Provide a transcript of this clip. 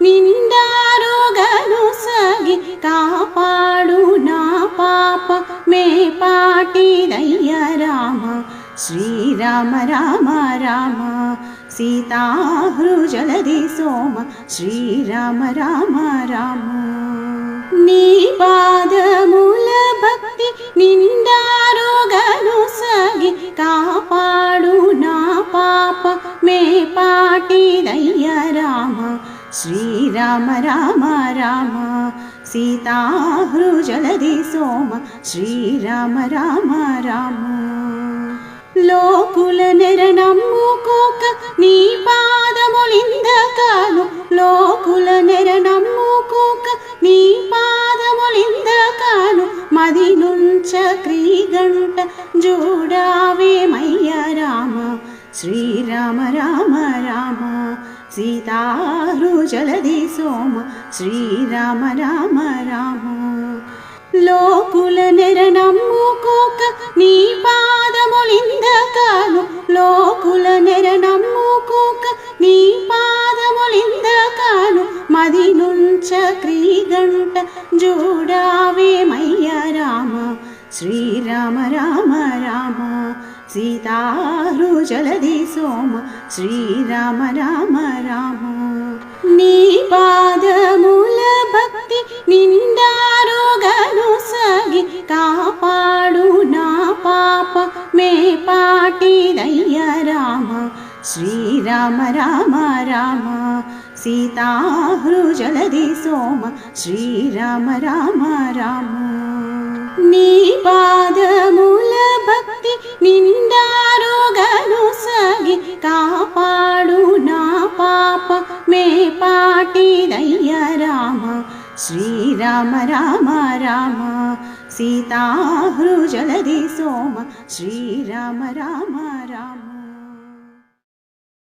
నిండారోగను సగి కాపాడు నా పాప మే పాటిదయ్య రామ శ్రీరామ రామ రామ సీతాహృజలది సోమ శ్రీరామ రామ రామ నీ పాదముల భక్తి నిండారోగను సగి కాపాడు నా పాప మే పాటిదయ్య రామ శ్రీరామ రామ రామ సీతాహృజలది సోమ శ్రీరామ రామ రామ లోకుల నెరనమ్ముకోక నీ పాదములిందకాను లోకుల నెరనమ్ముకోక నీ పాదములిందకాను మది నుంచ క్రీగంట జోడావేమయ్య రామ శ్రీరామ రామ రామ సీతాహృజలది సోమ శ్రీరామ రామ రామ లోకుల నెరనమ్ముకోక నీ పాదములిందకాను లోకుల నెరనమ్ముకోక నీ పాదములిందకాను మది నుంచ క్రీగంట జోడావేమయ్య రామ శ్రీరామ రామ రామ సీతాహృజలది సోమ శ్రీరామ రామ రామ నీ పాదముల భక్తి నిండారోగను సగి కాపాడు నా పాప మే పాటిదయ్య రామ శ్రీరామ రామ రామ సీతాహృజలది సోమ శ్రీరామ రామ రామ నీ పాదముల భక్తి నిండారోగను సగి కాపాడు నా పాప మే పాటిదయ్య రామ శ్రీరామ రామ రామ సీతాహృజలది సోమ శ్రీరామ రామ రామ